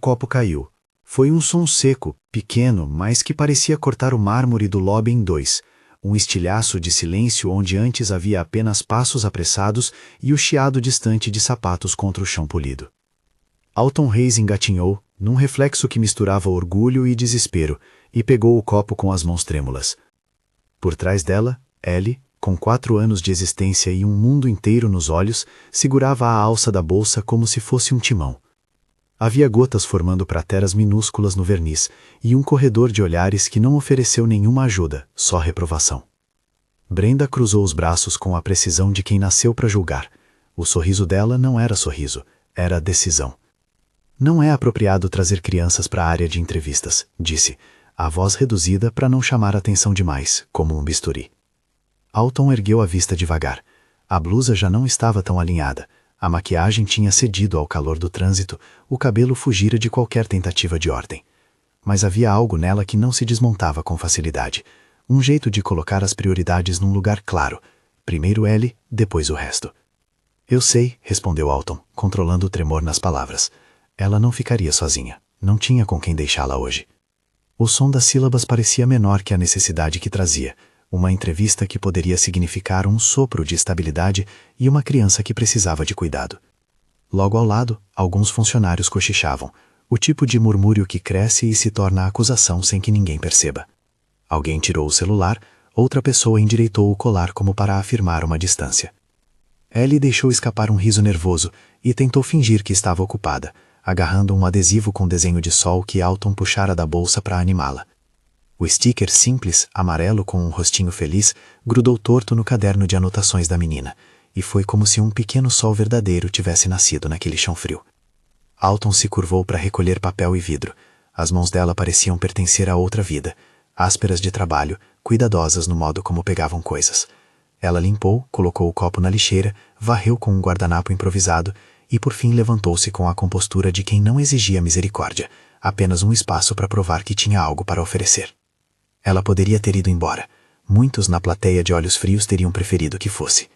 copo caiu. Foi um som seco, pequeno, mas que parecia cortar o mármore do lobby em dois. Um estilhaço de silêncio onde antes havia apenas passos apressados e o chiado distante de sapatos contra o chão polido. Alton Hayes engatinhou, num reflexo que misturava orgulho e desespero, e pegou o copo com as mãos trêmulas. Por trás dela, Ellie, com 4 anos de existência e um mundo inteiro nos olhos, segurava a alça da bolsa como se fosse um timão. Havia gotas formando crateras minúsculas no verniz e um corredor de olhares que não ofereceu nenhuma ajuda, só reprovação. Brenda cruzou os braços com a precisão de quem nasceu para julgar. O sorriso dela não era sorriso, era decisão. Não é apropriado trazer crianças para a área de entrevistas, disse, a voz reduzida para não chamar atenção demais, como um bisturi. Alton ergueu a vista devagar. A blusa já não estava tão alinhada. A maquiagem tinha cedido ao calor do trânsito, o cabelo fugira de qualquer tentativa de ordem. Mas havia algo nela que não se desmontava com facilidade. Um jeito de colocar as prioridades num lugar claro. Primeiro Ellie, depois o resto. Eu sei, respondeu Alton, controlando o tremor nas palavras. Ela não ficaria sozinha. Não tinha com quem deixá-la hoje. O som das sílabas parecia menor que a necessidade que trazia. Uma entrevista que poderia significar um sopro de estabilidade e uma criança que precisava de cuidado. Logo ao lado, alguns funcionários cochichavam, o tipo de murmúrio que cresce e se torna acusação sem que ninguém perceba. Alguém tirou o celular, outra pessoa endireitou o colar como para afirmar uma distância. Ellie deixou escapar um riso nervoso e tentou fingir que estava ocupada, agarrando um adesivo com desenho de sol que Alton puxara da bolsa para animá-la. O sticker simples, amarelo com um rostinho feliz, grudou torto no caderno de anotações da menina, e foi como se um pequeno sol verdadeiro tivesse nascido naquele chão frio. Alton se curvou para recolher papel e vidro. As mãos dela pareciam pertencer a outra vida, ásperas de trabalho, cuidadosas no modo como pegavam coisas. Ela limpou, colocou o copo na lixeira, varreu com um guardanapo improvisado e por fim levantou-se com a compostura de quem não exigia misericórdia, apenas um espaço para provar que tinha algo para oferecer. Ela poderia ter ido embora. Muitos na plateia de olhos frios teriam preferido que fosse.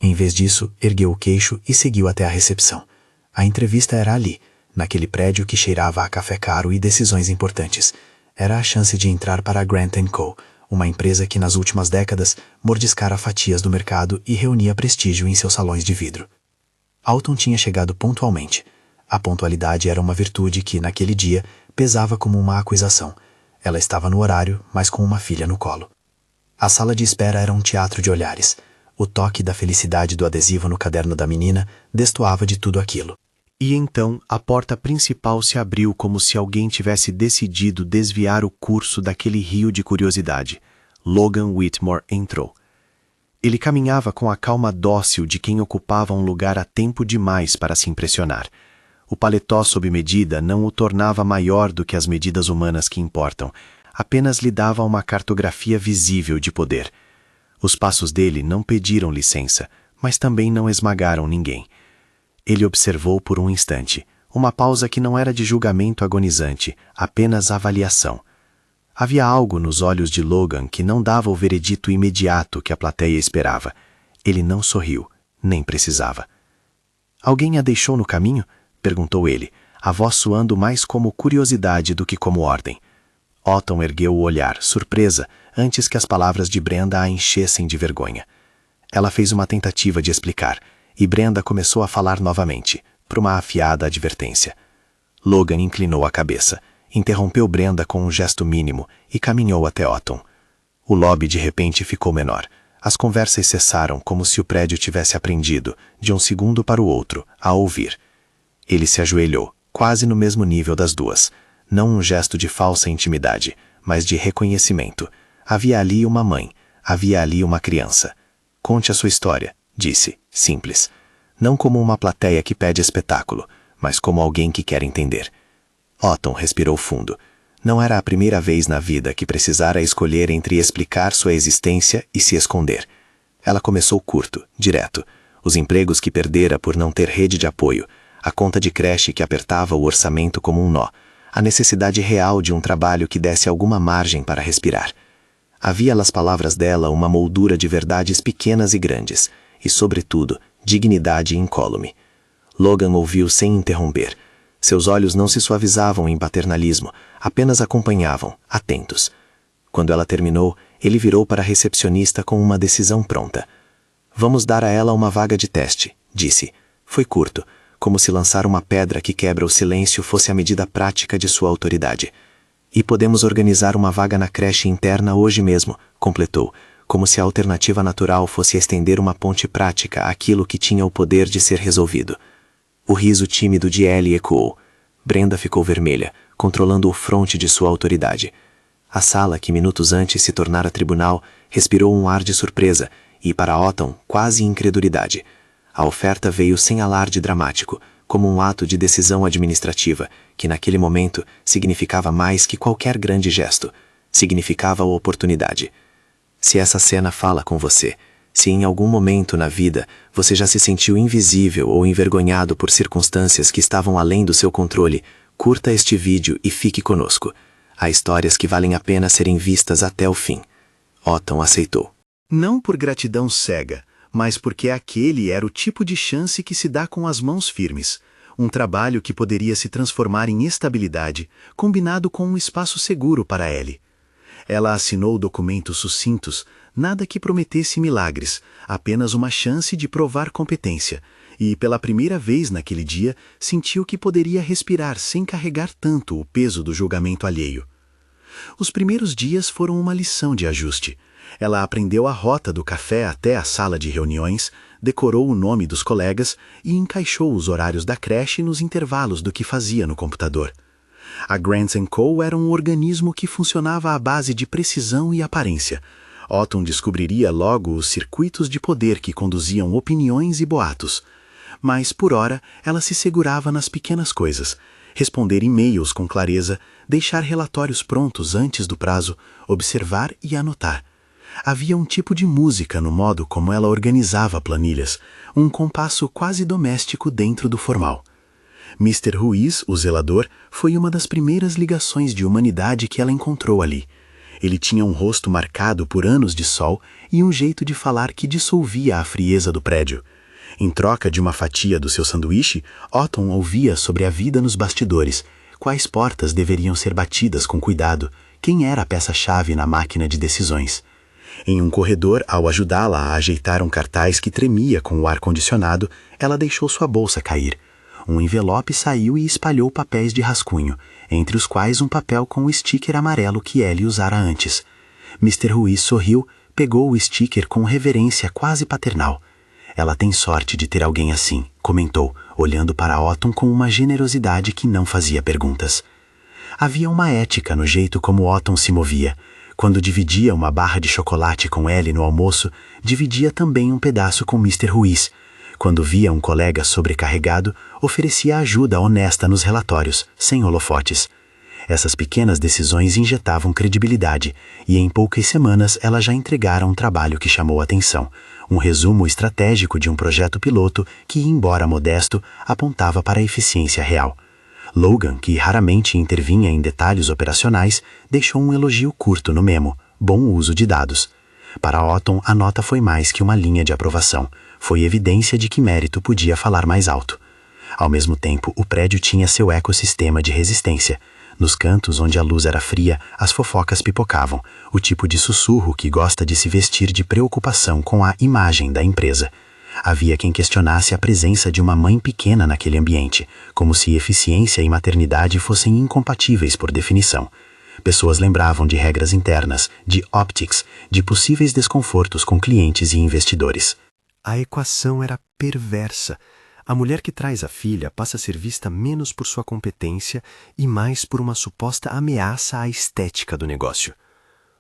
Em vez disso, ergueu o queixo e seguiu até a recepção. A entrevista era ali, naquele prédio que cheirava a café caro e decisões importantes. Era a chance de entrar para a Grant & Co., uma empresa que nas últimas décadas mordiscara fatias do mercado e reunia prestígio em seus salões de vidro. Alton tinha chegado pontualmente. A pontualidade era uma virtude que, naquele dia, pesava como uma acusação. Ela estava no horário, mas com uma filha no colo. A sala de espera era um teatro de olhares. O toque da felicidade do adesivo no caderno da menina destoava de tudo aquilo. E então a porta principal se abriu como se alguém tivesse decidido desviar o curso daquele rio de curiosidade. Logan Whitmore entrou. Ele caminhava com a calma dócil de quem ocupava um lugar a tempo demais para se impressionar. O paletó sob medida não o tornava maior do que as medidas humanas que importam, apenas lhe dava uma cartografia visível de poder. Os passos dele não pediram licença, mas também não esmagaram ninguém. Ele observou por um instante, uma pausa que não era de julgamento agonizante, apenas avaliação. Havia algo nos olhos de Logan que não dava o veredito imediato que a plateia esperava. Ele não sorriu, nem precisava. Alguém a deixou no caminho? Perguntou ele, a voz soando mais como curiosidade do que como ordem. Alton ergueu o olhar, surpresa, antes que as palavras de Brenda a enchessem de vergonha. Ela fez uma tentativa de explicar, e Brenda começou a falar novamente, por uma afiada advertência. Logan inclinou a cabeça, interrompeu Brenda com um gesto mínimo e caminhou até Alton. O lobby de repente ficou menor. As conversas cessaram como se o prédio tivesse aprendido, de um segundo para o outro, a ouvir. Ele se ajoelhou, quase no mesmo nível das duas. Não um gesto de falsa intimidade, mas de reconhecimento. Havia ali uma mãe, havia ali uma criança. Conte a sua história, disse, simples. Não como uma plateia que pede espetáculo, mas como alguém que quer entender. Alton respirou fundo. Não era a primeira vez na vida que precisara escolher entre explicar sua existência e se esconder. Ela começou curto, direto. Os empregos que perdera por não ter rede de apoio, a conta de creche que apertava o orçamento como um nó, a necessidade real de um trabalho que desse alguma margem para respirar. Havia nas palavras dela uma moldura de verdades pequenas e grandes, e, sobretudo, dignidade incólume. Logan ouviu sem interromper. Seus olhos não se suavizavam em paternalismo, apenas acompanhavam, atentos. Quando ela terminou, ele virou para a recepcionista com uma decisão pronta. Vamos dar a ela uma vaga de teste, disse. Foi curto, como se lançar uma pedra que quebra o silêncio fosse a medida prática de sua autoridade. E podemos organizar uma vaga na creche interna hoje mesmo, completou, como se a alternativa natural fosse estender uma ponte prática àquilo que tinha o poder de ser resolvido. O riso tímido de Ellie ecoou. Brenda ficou vermelha, controlando o fronte de sua autoridade. A sala, que minutos antes se tornara tribunal, respirou um ar de surpresa e, para Otton, quase incredulidade. A oferta veio sem alarde dramático, como um ato de decisão administrativa, que naquele momento significava mais que qualquer grande gesto. Significava a oportunidade. Se essa cena fala com você, se em algum momento na vida você já se sentiu invisível ou envergonhado por circunstâncias que estavam além do seu controle, curta este vídeo e fique conosco. Há histórias que valem a pena serem vistas até o fim. Otton aceitou. Não por gratidão cega, mas porque aquele era o tipo de chance que se dá com as mãos firmes. Um trabalho que poderia se transformar em estabilidade, combinado com um espaço seguro para Ellie. Ela assinou documentos sucintos, nada que prometesse milagres, apenas uma chance de provar competência, e pela primeira vez naquele dia sentiu que poderia respirar sem carregar tanto o peso do julgamento alheio. Os primeiros dias foram uma lição de ajuste. Ela aprendeu a rota do café até a sala de reuniões, decorou o nome dos colegas e encaixou os horários da creche nos intervalos do que fazia no computador. A Grant & Co. era um organismo que funcionava à base de precisão e aparência. Otton descobriria logo os circuitos de poder que conduziam opiniões e boatos. Mas, por ora, ela se segurava nas pequenas coisas. Responder e-mails com clareza, deixar relatórios prontos antes do prazo, observar e anotar. Havia um tipo de música no modo como ela organizava planilhas, um compasso quase doméstico dentro do formal. Mr. Ruiz, o zelador, foi uma das primeiras ligações de humanidade que ela encontrou ali. Ele tinha um rosto marcado por anos de sol e um jeito de falar que dissolvia a frieza do prédio. Em troca de uma fatia do seu sanduíche, Otton ouvia sobre a vida nos bastidores, quais portas deveriam ser batidas com cuidado, quem era a peça-chave na máquina de decisões. Em um corredor, ao ajudá-la a ajeitar um cartaz que tremia com o ar-condicionado, ela deixou sua bolsa cair. Um envelope saiu e espalhou papéis de rascunho, entre os quais um papel com o sticker amarelo que Ellie usara antes. Mr. Ruiz sorriu, pegou o sticker com reverência quase paternal. Ela tem sorte de ter alguém assim, comentou, olhando para Otton com uma generosidade que não fazia perguntas. Havia uma ética no jeito como Otton se movia. Quando dividia uma barra de chocolate com Ellie no almoço, dividia também um pedaço com Mr. Ruiz. Quando via um colega sobrecarregado, oferecia ajuda honesta nos relatórios, sem holofotes. Essas pequenas decisões injetavam credibilidade, e em poucas semanas ela já entregara um trabalho que chamou atenção, um resumo estratégico de um projeto piloto que, embora modesto, apontava para a eficiência real. Logan, que raramente intervinha em detalhes operacionais, deixou um elogio curto no memo: bom uso de dados. Para Otton, a nota foi mais que uma linha de aprovação. Foi evidência de que mérito podia falar mais alto. Ao mesmo tempo, o prédio tinha seu ecossistema de resistência. Nos cantos onde a luz era fria, as fofocas pipocavam, o tipo de sussurro que gosta de se vestir de preocupação com a imagem da empresa. Havia quem questionasse a presença de uma mãe pequena naquele ambiente, como se eficiência e maternidade fossem incompatíveis por definição. Pessoas lembravam de regras internas, de optics, de possíveis desconfortos com clientes e investidores. A equação era perversa. A mulher que traz a filha passa a ser vista menos por sua competência e mais por uma suposta ameaça à estética do negócio.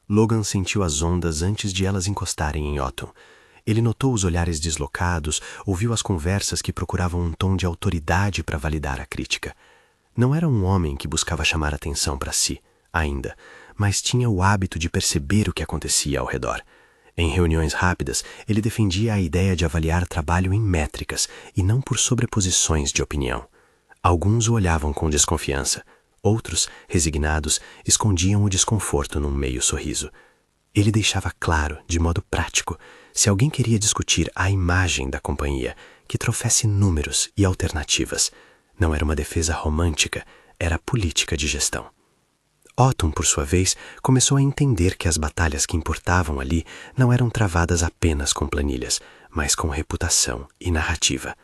Logan sentiu as ondas antes de elas encostarem em Otton. Ele notou os olhares deslocados, ouviu as conversas que procuravam um tom de autoridade para validar a crítica. Não era um homem que buscava chamar atenção para si, ainda, mas tinha o hábito de perceber o que acontecia ao redor. Em reuniões rápidas, ele defendia a ideia de avaliar trabalho em métricas e não por sobreposições de opinião. Alguns o olhavam com desconfiança. Outros, resignados, escondiam o desconforto num meio sorriso. Ele deixava claro, de modo prático, se alguém queria discutir a imagem da companhia, que trouxesse números e alternativas. Não era uma defesa romântica, era política de gestão. Autumn, por sua vez, começou a entender que as batalhas que importavam ali não eram travadas apenas com planilhas, mas com reputação e narrativa.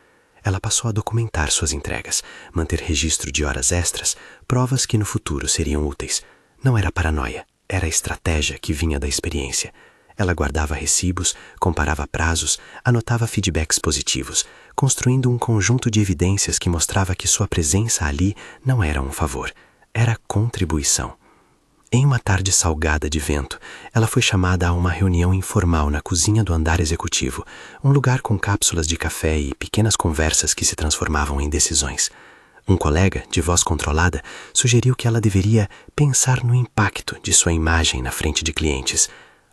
Ela passou a documentar suas entregas, manter registro de horas extras, provas que no futuro seriam úteis. Não era paranoia, era estratégia que vinha da experiência. Ela guardava recibos, comparava prazos, anotava feedbacks positivos, construindo um conjunto de evidências que mostrava que sua presença ali não era um favor, era contribuição. Em uma tarde salgada de vento, ela foi chamada a uma reunião informal na cozinha do andar executivo, um lugar com cápsulas de café e pequenas conversas que se transformavam em decisões. Um colega, de voz controlada, sugeriu que ela deveria pensar no impacto de sua imagem na frente de clientes.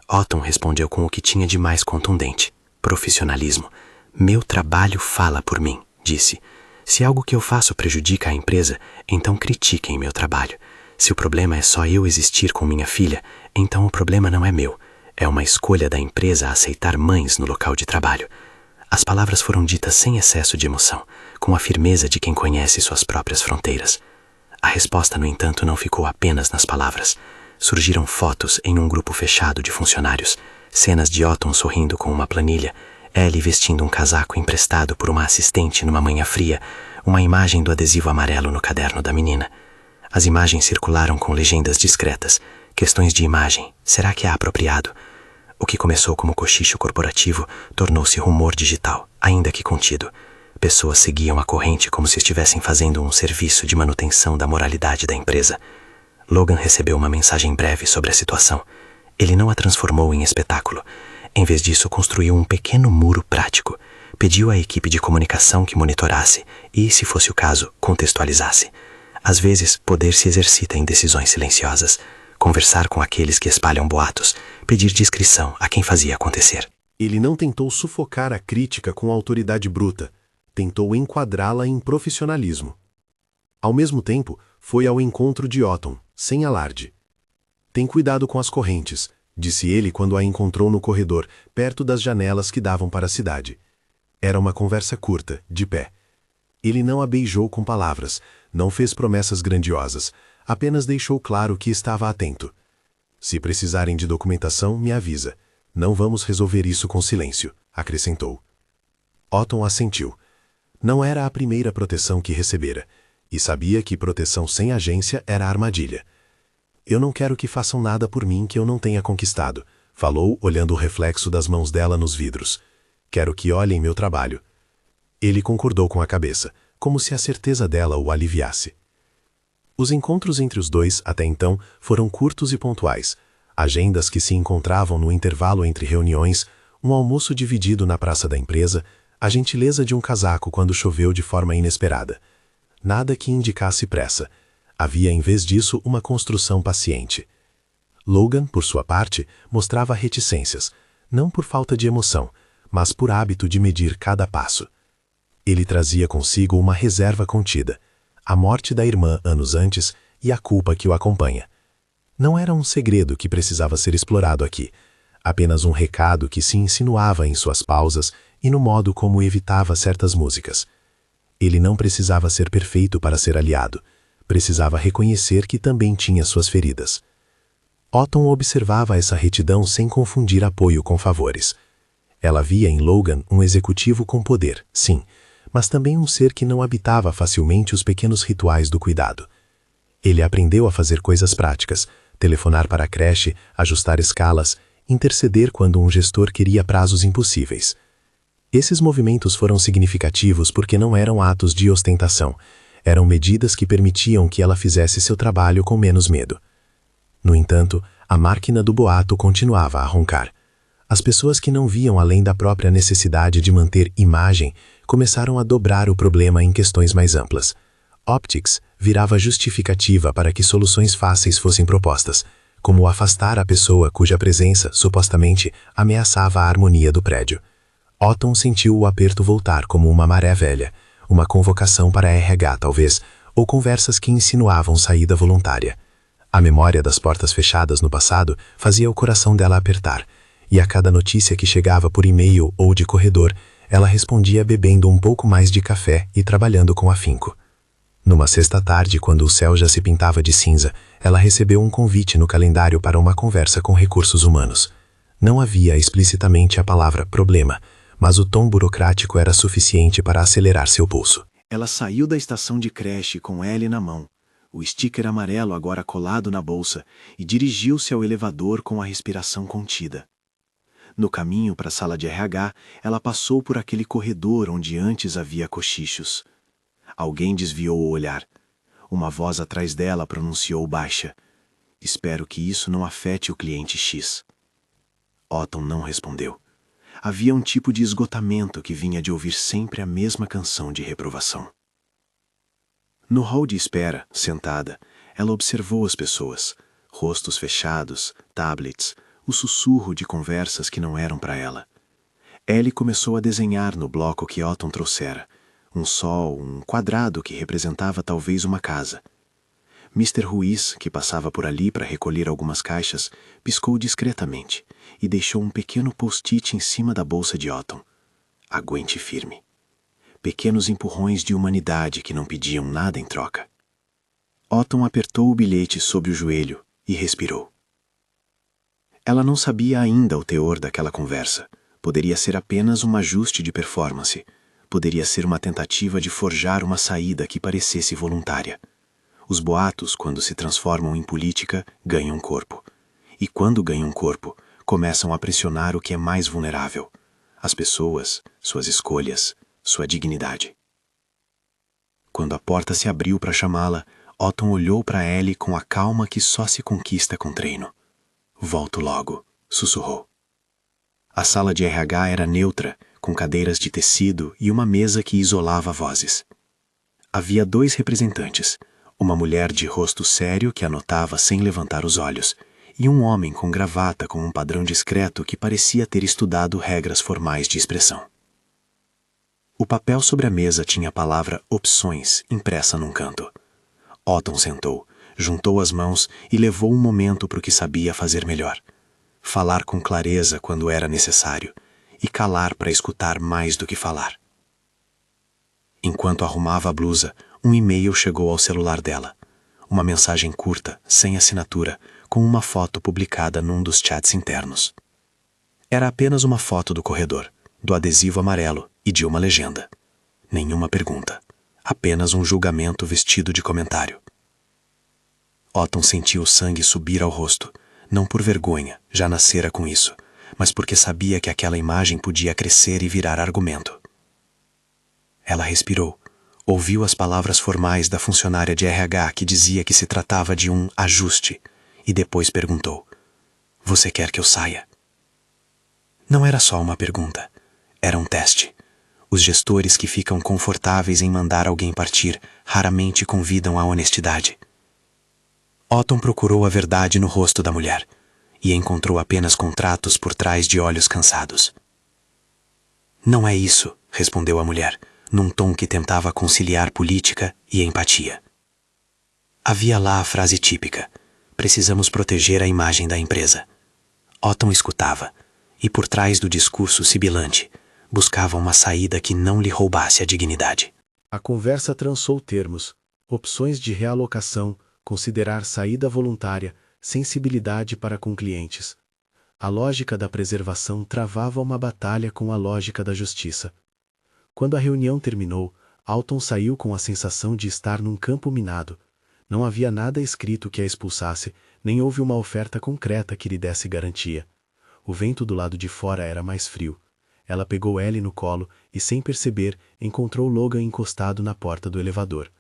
Autumn respondeu com o que tinha de mais contundente: profissionalismo. Meu trabalho fala por mim, disse. Se algo que eu faço prejudica a empresa, então critiquem meu trabalho. Se o problema é só eu existir com minha filha, então o problema não é meu. É uma escolha da empresa aceitar mães no local de trabalho. As palavras foram ditas sem excesso de emoção, com a firmeza de quem conhece suas próprias fronteiras. A resposta, no entanto, não ficou apenas nas palavras. Surgiram fotos em um grupo fechado de funcionários, cenas de Autumn sorrindo com uma planilha, Ellie vestindo um casaco emprestado por uma assistente numa manhã fria, uma imagem do adesivo amarelo no caderno da menina. As imagens circularam com legendas discretas. Questões de imagem. Será que é apropriado? O que começou como cochicho corporativo tornou-se rumor digital, ainda que contido. Pessoas seguiam a corrente como se estivessem fazendo um serviço de manutenção da moralidade da empresa. Logan recebeu uma mensagem breve sobre a situação. Ele não a transformou em espetáculo. Em vez disso, construiu um pequeno muro prático. Pediu à equipe de comunicação que monitorasse e, se fosse o caso, contextualizasse. Às vezes, poder se exercita em decisões silenciosas. Conversar com aqueles que espalham boatos, pedir discrição a quem fazia acontecer. Ele não tentou sufocar a crítica com autoridade bruta, tentou enquadrá-la em profissionalismo. Ao mesmo tempo, foi ao encontro de Autumn, sem alarde. Tem cuidado com as correntes, disse ele quando a encontrou no corredor, perto das janelas que davam para a cidade. Era uma conversa curta, de pé. Ele não a beijou com palavras, não fez promessas grandiosas, apenas deixou claro que estava atento. Se precisarem de documentação, me avisa. Não vamos resolver isso com silêncio, acrescentou. Autumn assentiu. Não era a primeira proteção que recebera, e sabia que proteção sem agência era armadilha. Eu não quero que façam nada por mim que eu não tenha conquistado, falou olhando o reflexo das mãos dela nos vidros. Quero que olhem meu trabalho. Ele concordou com a cabeça, como se a certeza dela o aliviasse. Os encontros entre os dois, até então, foram curtos e pontuais. Agendas que se encontravam no intervalo entre reuniões, um almoço dividido na praça da empresa, a gentileza de um casaco quando choveu de forma inesperada. Nada que indicasse pressa. Havia, em vez disso, uma construção paciente. Logan, por sua parte, mostrava reticências, não por falta de emoção, mas por hábito de medir cada passo. Ele trazia consigo uma reserva contida, a morte da irmã anos antes e a culpa que o acompanha. Não era um segredo que precisava ser explorado aqui, apenas um recado que se insinuava em suas pausas e no modo como evitava certas músicas. Ele não precisava ser perfeito para ser aliado, precisava reconhecer que também tinha suas feridas. Autumn observava essa retidão sem confundir apoio com favores. Ela via em Logan um executivo com poder, sim, mas também um ser que não habitava facilmente os pequenos rituais do cuidado. Ele aprendeu a fazer coisas práticas, telefonar para a creche, ajustar escalas, interceder quando um gestor queria prazos impossíveis. Esses movimentos foram significativos porque não eram atos de ostentação, eram medidas que permitiam que ela fizesse seu trabalho com menos medo. No entanto, a máquina do boato continuava a roncar. As pessoas que não viam além da própria necessidade de manter imagem começaram a dobrar o problema em questões mais amplas. Optics virava justificativa para que soluções fáceis fossem propostas, como afastar a pessoa cuja presença, supostamente, ameaçava a harmonia do prédio. Autumn sentiu o aperto voltar como uma maré velha, uma convocação para RH talvez, ou conversas que insinuavam saída voluntária. A memória das portas fechadas no passado fazia o coração dela apertar, e a cada notícia que chegava por e-mail ou de corredor, ela respondia bebendo um pouco mais de café e trabalhando com afinco. Numa sexta-tarde, quando o céu já se pintava de cinza, ela recebeu um convite no calendário para uma conversa com recursos humanos. Não havia explicitamente a palavra problema, mas o tom burocrático era suficiente para acelerar seu pulso. Ela saiu da estação de creche com Ellie na mão, o sticker amarelo agora colado na bolsa, e dirigiu-se ao elevador com a respiração contida. No caminho para a sala de RH, ela passou por aquele corredor onde antes havia cochichos. Alguém desviou o olhar. Uma voz atrás dela pronunciou baixa: "Espero que isso não afete o cliente X." Otton não respondeu. Havia um tipo de esgotamento que vinha de ouvir sempre a mesma canção de reprovação. No hall de espera, sentada, ela observou as pessoas, rostos fechados, tablets, o sussurro de conversas que não eram para ela. Ellie começou a desenhar no bloco que Otton trouxera, um sol, um quadrado que representava talvez uma casa. Mr. Ruiz, que passava por ali para recolher algumas caixas, piscou discretamente e deixou um pequeno post-it em cima da bolsa de Otton. Aguente firme. Pequenos empurrões de humanidade que não pediam nada em troca. Otton apertou o bilhete sob o joelho e respirou. Ela não sabia ainda o teor daquela conversa. Poderia ser apenas um ajuste de performance. Poderia ser uma tentativa de forjar uma saída que parecesse voluntária. Os boatos, quando se transformam em política, ganham corpo. E quando ganham corpo, começam a pressionar o que é mais vulnerável: as pessoas, suas escolhas, sua dignidade. Quando a porta se abriu para chamá-la, Otton olhou para Ellie com a calma que só se conquista com treino. "Volto logo", sussurrou. A sala de RH era neutra, com cadeiras de tecido e uma mesa que isolava vozes. Havia 2 representantes, uma mulher de rosto sério que anotava sem levantar os olhos, e um homem com gravata com um padrão discreto que parecia ter estudado regras formais de expressão. O papel sobre a mesa tinha a palavra opções impressa num canto. Otton sentou, juntou as mãos e levou um momento para o que sabia fazer melhor: falar com clareza quando era necessário e calar para escutar mais do que falar. Enquanto arrumava a blusa, um e-mail chegou ao celular dela. Uma mensagem curta, sem assinatura, com uma foto publicada num dos chats internos. Era apenas uma foto do corredor, do adesivo amarelo e de uma legenda. Nenhuma pergunta. Apenas um julgamento vestido de comentário. Otton sentiu o sangue subir ao rosto, não por vergonha, já nascera com isso, mas porque sabia que aquela imagem podia crescer e virar argumento. Ela respirou, ouviu as palavras formais da funcionária de RH que dizia que se tratava de um ajuste, e depois perguntou: "Você quer que eu saia?" Não era só uma pergunta, era um teste. Os gestores que ficam confortáveis em mandar alguém partir raramente convidam à honestidade. Otton procurou a verdade no rosto da mulher e encontrou apenas contratos por trás de olhos cansados. "Não é isso", respondeu a mulher, num tom que tentava conciliar política e empatia. Havia lá a frase típica: "Precisamos proteger a imagem da empresa." Otton escutava, e por trás do discurso sibilante, buscava uma saída que não lhe roubasse a dignidade. A conversa trançou termos: opções de realocação, considerar saída voluntária, sensibilidade para com clientes. A lógica da preservação travava uma batalha com a lógica da justiça. Quando a reunião terminou, Otton saiu com a sensação de estar num campo minado. Não havia nada escrito que a expulsasse, nem houve uma oferta concreta que lhe desse garantia. O vento do lado de fora era mais frio. Ela pegou Ellie no colo e, sem perceber, encontrou Logan encostado na porta do elevador.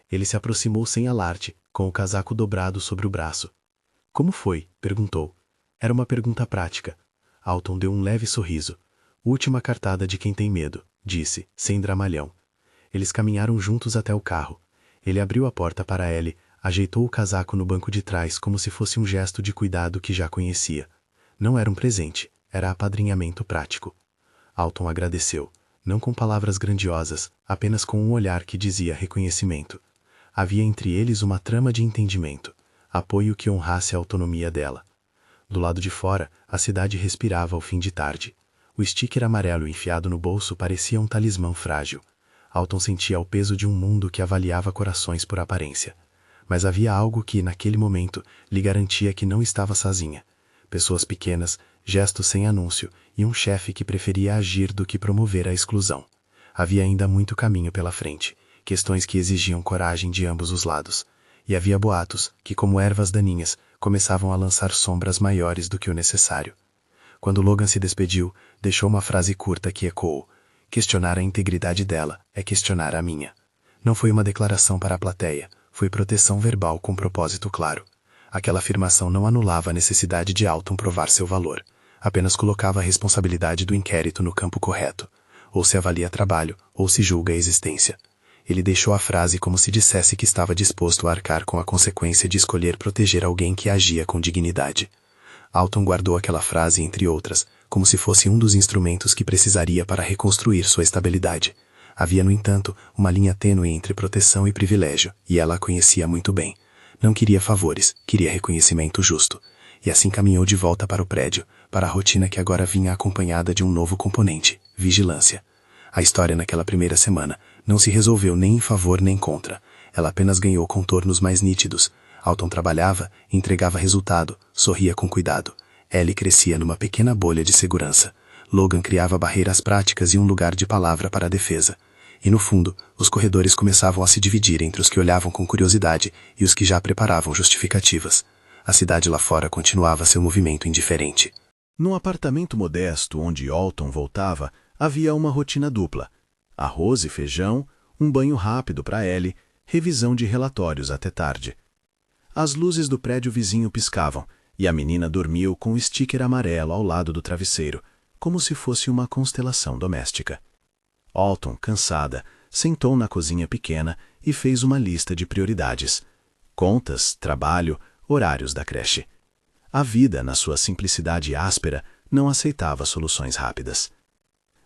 Ele se aproximou sem alarde, com o casaco dobrado sobre o braço. "Como foi?" perguntou. Era uma pergunta prática. Otton deu um leve sorriso. "Última cartada de quem tem medo", disse, sem dramalhão. Eles caminharam juntos até o carro. Ele abriu a porta para Ellie, ajeitou o casaco no banco de trás como se fosse um gesto de cuidado que já conhecia. Não era um presente, era apadrinhamento prático. Otton agradeceu, não com palavras grandiosas, apenas com um olhar que dizia reconhecimento. Havia entre eles uma trama de entendimento, apoio que honrasse a autonomia dela. Do lado de fora, a cidade respirava ao fim de tarde. O sticker amarelo enfiado no bolso parecia um talismã frágil. Alton sentia o peso de um mundo que avaliava corações por aparência. Mas havia algo que, naquele momento, lhe garantia que não estava sozinha. Pessoas pequenas, gestos sem anúncio e um chefe que preferia agir do que promover a exclusão. Havia ainda muito caminho pela frente, questões que exigiam coragem de ambos os lados. E havia boatos que, como ervas daninhas, começavam a lançar sombras maiores do que o necessário. Quando Logan se despediu, deixou uma frase curta que ecoou: questionar a integridade dela é questionar a minha. Não foi uma declaração para a plateia, foi proteção verbal com propósito claro. Aquela afirmação não anulava a necessidade de Alton provar seu valor, apenas colocava a responsabilidade do inquérito no campo correto. Ou se avalia trabalho, ou se julga a existência. Ele deixou a frase como se dissesse que estava disposto a arcar com a consequência de escolher proteger alguém que agia com dignidade. Alton guardou aquela frase entre outras, como se fosse um dos instrumentos que precisaria para reconstruir sua estabilidade. Havia, no entanto, uma linha tênue entre proteção e privilégio, e ela a conhecia muito bem. Não queria favores, queria reconhecimento justo. E assim caminhou de volta para o prédio, para a rotina que agora vinha acompanhada de um novo componente: vigilância. A história naquela primeira semana não se resolveu nem em favor nem contra. Ela apenas ganhou contornos mais nítidos. Alton trabalhava, entregava resultado, sorria com cuidado. Ellie crescia numa pequena bolha de segurança. Logan criava barreiras práticas e um lugar de palavra para a defesa. E no fundo, os corredores começavam a se dividir entre os que olhavam com curiosidade e os que já preparavam justificativas. A cidade lá fora continuava seu movimento indiferente. Num apartamento modesto onde Alton voltava, havia uma rotina dupla: arroz e feijão, um banho rápido para Ellie, revisão de relatórios até tarde. As luzes do prédio vizinho piscavam, e a menina dormiu com o sticker amarelo ao lado do travesseiro, como se fosse uma constelação doméstica. Alton, cansada, sentou na cozinha pequena e fez uma lista de prioridades: contas, trabalho, horários da creche. A vida, na sua simplicidade áspera, não aceitava soluções rápidas.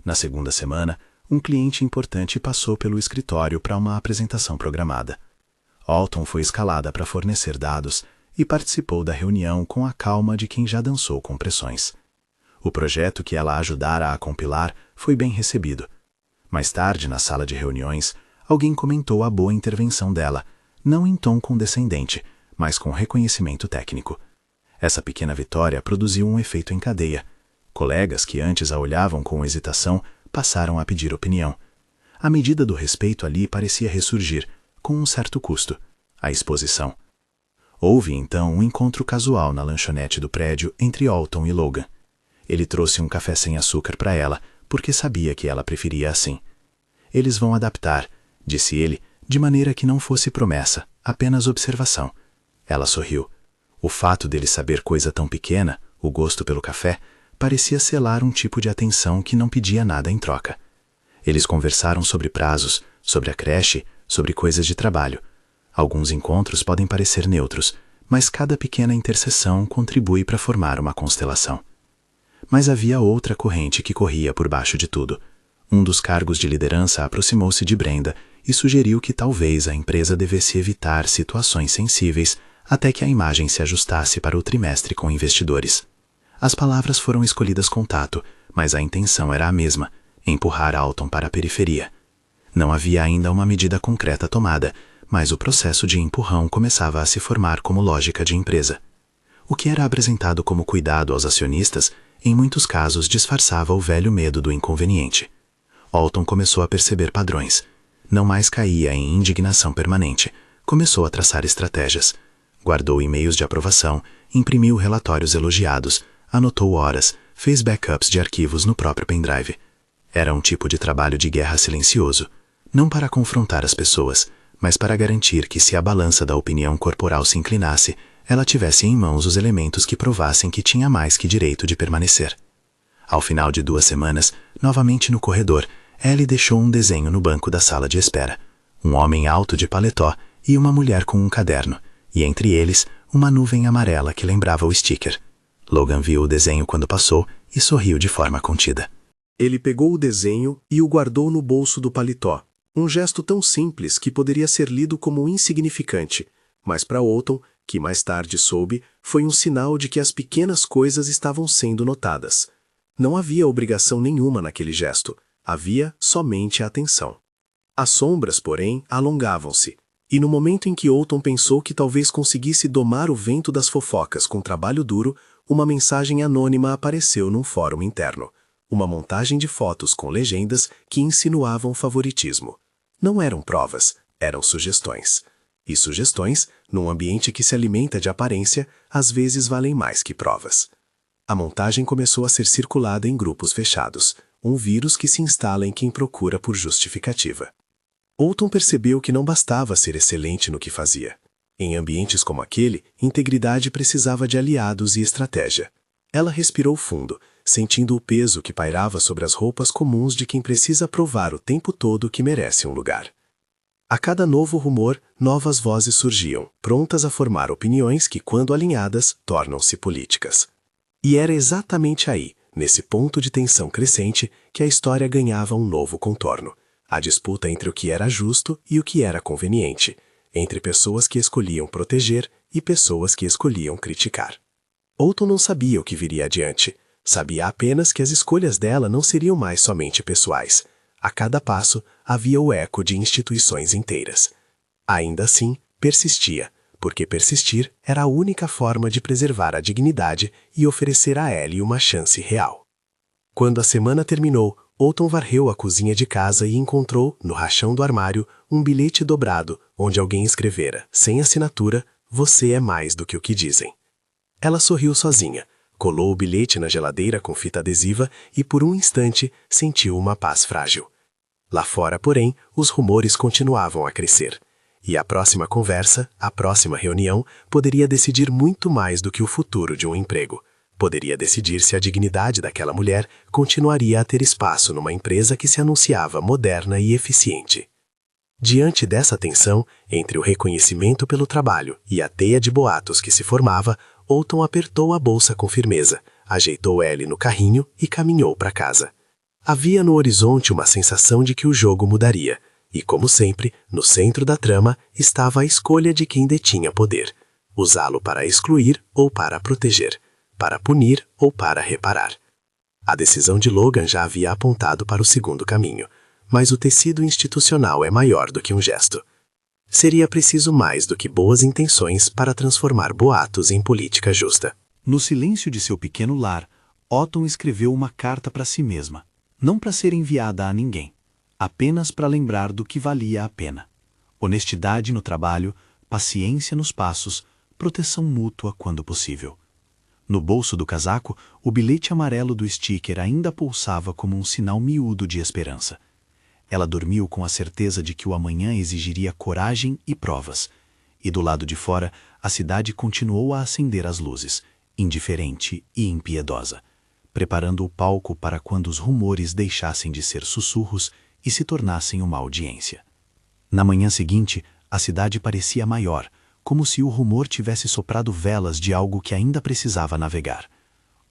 Na segunda semana, um cliente importante passou pelo escritório para uma apresentação programada. Alton foi escalada para fornecer dados e participou da reunião com a calma de quem já dançou com pressões. O projeto que ela ajudara a compilar foi bem recebido. Mais tarde, na sala de reuniões, alguém comentou a boa intervenção dela, não em tom condescendente, mas com reconhecimento técnico. Essa pequena vitória produziu um efeito em cadeia. Colegas que antes a olhavam com hesitação passaram a pedir opinião. A medida do respeito ali parecia ressurgir, com um certo custo: a exposição. Houve então um encontro casual na lanchonete do prédio entre Alton e Logan. Ele trouxe um café sem açúcar para ela, porque sabia que ela preferia assim. Eles vão adaptar, disse ele, de maneira que não fosse promessa, apenas observação. Ela sorriu. O fato dele saber coisa tão pequena, o gosto pelo café, parecia selar um tipo de atenção que não pedia nada em troca. Eles conversaram sobre prazos, sobre a creche, sobre coisas de trabalho. Alguns encontros podem parecer neutros, mas cada pequena interseção contribui para formar uma constelação. Mas havia outra corrente que corria por baixo de tudo. Um dos cargos de liderança aproximou-se de Brenda e sugeriu que talvez a empresa devesse evitar situações sensíveis até que a imagem se ajustasse para o trimestre com investidores. As palavras foram escolhidas com tato, mas a intenção era a mesma: empurrar Alton para a periferia. Não havia ainda uma medida concreta tomada, mas o processo de empurrão começava a se formar como lógica de empresa. O que era apresentado como cuidado aos acionistas, em muitos casos disfarçava o velho medo do inconveniente. Alton começou a perceber padrões. Não mais caía em indignação permanente. Começou a traçar estratégias. Guardou e-mails de aprovação, imprimiu relatórios elogiados, anotou horas, fez backups de arquivos no próprio pendrive. Era um tipo de trabalho de guerra silencioso, não para confrontar as pessoas, mas para garantir que, se a balança da opinião corporal se inclinasse, ela tivesse em mãos os elementos que provassem que tinha mais que direito de permanecer. Ao final de 2 semanas, novamente no corredor, Ellie deixou um desenho no banco da sala de espera: um homem alto de paletó e uma mulher com um caderno, e entre eles, uma nuvem amarela que lembrava o sticker. Logan viu o desenho quando passou e sorriu de forma contida. Ele pegou o desenho e o guardou no bolso do paletó. Um gesto tão simples que poderia ser lido como insignificante, mas para Alton, que mais tarde soube, foi um sinal de que as pequenas coisas estavam sendo notadas. Não havia obrigação nenhuma naquele gesto, havia somente a atenção. As sombras, porém, alongavam-se, e no momento em que Oughton pensou que talvez conseguisse domar o vento das fofocas com trabalho duro, uma mensagem anônima apareceu num fórum interno. Uma montagem de fotos com legendas que insinuavam favoritismo. Não eram provas, eram sugestões. E sugestões, num ambiente que se alimenta de aparência, às vezes valem mais que provas. A montagem começou a ser circulada em grupos fechados, um vírus que se instala em quem procura por justificativa. Oughton percebeu que não bastava ser excelente no que fazia. Em ambientes como aquele, integridade precisava de aliados e estratégia. Ela respirou fundo, sentindo o peso que pairava sobre as roupas comuns de quem precisa provar o tempo todo que merece um lugar. A cada novo rumor, novas vozes surgiam, prontas a formar opiniões que, quando alinhadas, tornam-se políticas. E era exatamente aí, nesse ponto de tensão crescente, que a história ganhava um novo contorno. A disputa entre o que era justo e o que era conveniente, entre pessoas que escolhiam proteger e pessoas que escolhiam criticar. Oughton não sabia o que viria adiante. Sabia apenas que as escolhas dela não seriam mais somente pessoais. A cada passo, havia o eco de instituições inteiras. Ainda assim, persistia, porque persistir era a única forma de preservar a dignidade e oferecer a Ellie uma chance real. Quando a semana terminou, Oughton varreu a cozinha de casa e encontrou, no rachão do armário, um bilhete dobrado, onde alguém escrevera, sem assinatura, "Você é mais do que o que dizem". Ela sorriu sozinha, colou o bilhete na geladeira com fita adesiva e, por um instante, sentiu uma paz frágil. Lá fora, porém, os rumores continuavam a crescer. E a próxima conversa, a próxima reunião, poderia decidir muito mais do que o futuro de um emprego. Poderia decidir se a dignidade daquela mulher continuaria a ter espaço numa empresa que se anunciava moderna e eficiente. Diante dessa tensão, entre o reconhecimento pelo trabalho e a teia de boatos que se formava, Oughton apertou a bolsa com firmeza, ajeitou Ellie no carrinho e caminhou para casa. Havia no horizonte uma sensação de que o jogo mudaria, e, como sempre, no centro da trama estava a escolha de quem detinha poder: usá-lo para excluir ou para proteger, para punir ou para reparar. A decisão de Logan já havia apontado para o segundo caminho, mas o tecido institucional é maior do que um gesto. Seria preciso mais do que boas intenções para transformar boatos em política justa. No silêncio de seu pequeno lar, Oughton escreveu uma carta para si mesma, não para ser enviada a ninguém, apenas para lembrar do que valia a pena. Honestidade no trabalho, paciência nos passos, proteção mútua quando possível. No bolso do casaco, o bilhete amarelo do sticker ainda pulsava como um sinal miúdo de esperança. Ela dormiu com a certeza de que o amanhã exigiria coragem e provas. E do lado de fora, a cidade continuou a acender as luzes, indiferente e impiedosa, preparando o palco para quando os rumores deixassem de ser sussurros e se tornassem uma audiência. Na manhã seguinte, a cidade parecia maior, como se o rumor tivesse soprado velas de algo que ainda precisava navegar.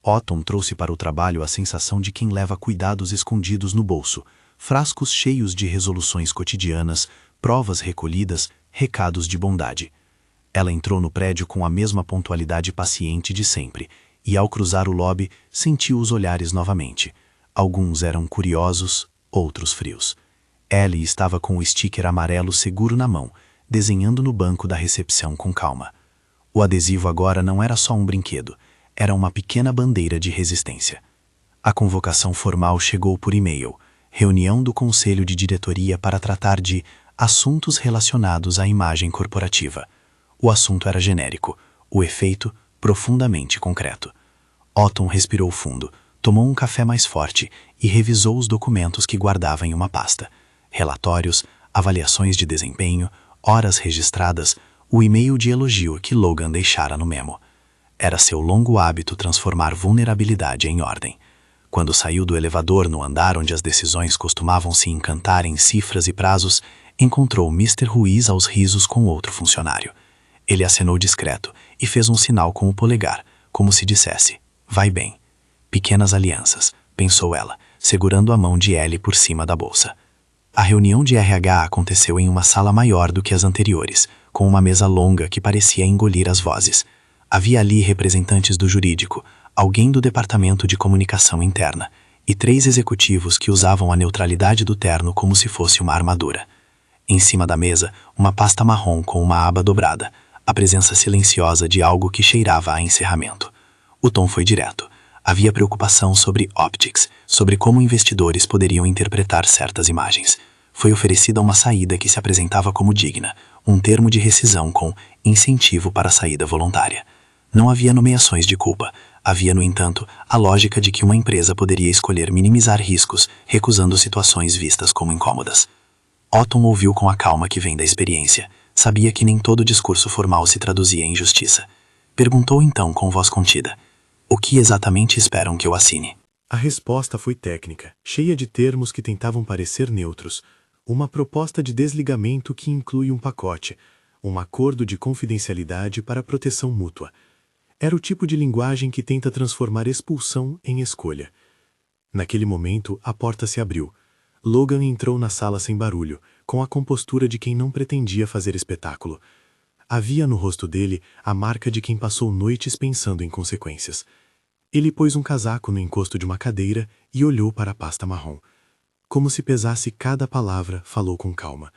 Oughton trouxe para o trabalho a sensação de quem leva cuidados escondidos no bolso, frascos cheios de resoluções cotidianas, provas recolhidas, recados de bondade. Ela entrou no prédio com a mesma pontualidade paciente de sempre, e ao cruzar o lobby, sentiu os olhares novamente. Alguns eram curiosos, outros frios. Ellie estava com o sticker amarelo seguro na mão, desenhando no banco da recepção com calma. O adesivo agora não era só um brinquedo, era uma pequena bandeira de resistência. A convocação formal chegou por e-mail, reunião do Conselho de Diretoria para tratar de assuntos relacionados à imagem corporativa. O assunto era genérico, o efeito profundamente concreto. Oughton respirou fundo, tomou um café mais forte e revisou os documentos que guardava em uma pasta. Relatórios, avaliações de desempenho, horas registradas, o e-mail de elogio que Logan deixara no memo. Era seu longo hábito transformar vulnerabilidade em ordem. Quando saiu do elevador no andar onde as decisões costumavam se encantar em cifras e prazos, encontrou Mr. Ruiz aos risos com outro funcionário. Ele acenou discreto e fez um sinal com o polegar, como se dissesse, vai bem. Pequenas alianças, pensou ela, segurando a mão de Ellie por cima da bolsa. A reunião de RH aconteceu em uma sala maior do que as anteriores, com uma mesa longa que parecia engolir as vozes. Havia ali representantes do jurídico, alguém do departamento de comunicação interna, e 3 executivos que usavam a neutralidade do terno como se fosse uma armadura. Em cima da mesa, uma pasta marrom com uma aba dobrada, a presença silenciosa de algo que cheirava a encerramento. O tom foi direto. Havia preocupação sobre optics, sobre como investidores poderiam interpretar certas imagens. Foi oferecida uma saída que se apresentava como digna, um termo de rescisão com incentivo para a saída voluntária. Não havia nomeações de culpa. Havia, no entanto, a lógica de que uma empresa poderia escolher minimizar riscos, recusando situações vistas como incômodas. Otton ouviu com a calma que vem da experiência. Sabia que nem todo discurso formal se traduzia em justiça. Perguntou então com voz contida: "O que exatamente esperam que eu assine?" A resposta foi técnica, cheia de termos que tentavam parecer neutros. Uma proposta de desligamento que inclui um pacote, um acordo de confidencialidade para proteção mútua. Era o tipo de linguagem que tenta transformar expulsão em escolha. Naquele momento, a porta se abriu. Logan entrou na sala sem barulho, com a compostura de quem não pretendia fazer espetáculo. Havia no rosto dele a marca de quem passou noites pensando em consequências. Ele pôs um casaco no encosto de uma cadeira e olhou para a pasta marrom. Como se pesasse cada palavra, falou com calma.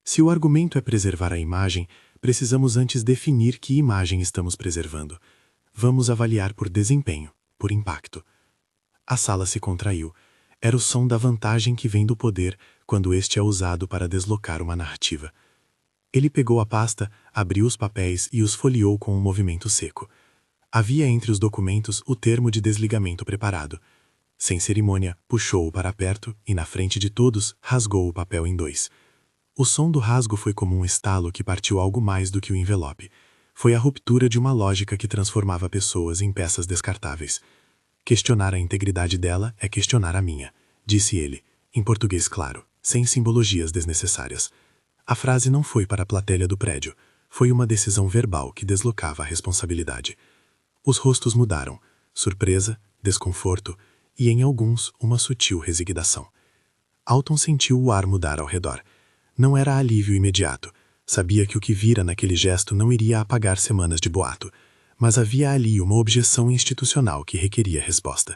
Se o argumento é preservar a imagem, precisamos antes definir que imagem estamos preservando. Vamos avaliar por desempenho, por impacto. A sala se contraiu. Era o som da vantagem que vem do poder quando este é usado para deslocar uma narrativa. Ele pegou a pasta, abriu os papéis e os folheou com um movimento seco. Havia entre os documentos o termo de desligamento preparado. Sem cerimônia, puxou-o para perto e, na frente de todos, rasgou o papel em dois. O som do rasgo foi como um estalo que partiu algo mais do que o envelope. Foi a ruptura de uma lógica que transformava pessoas em peças descartáveis. Questionar a integridade dela é questionar a minha, disse ele, em português claro, sem simbologias desnecessárias. A frase não foi para a plateia do prédio, foi uma decisão verbal que deslocava a responsabilidade. Os rostos mudaram, surpresa, desconforto e, em alguns, uma sutil resignação. Alton sentiu o ar mudar ao redor. Não era alívio imediato. Sabia que o que vira naquele gesto não iria apagar semanas de boato, mas havia ali uma objeção institucional que requeria resposta.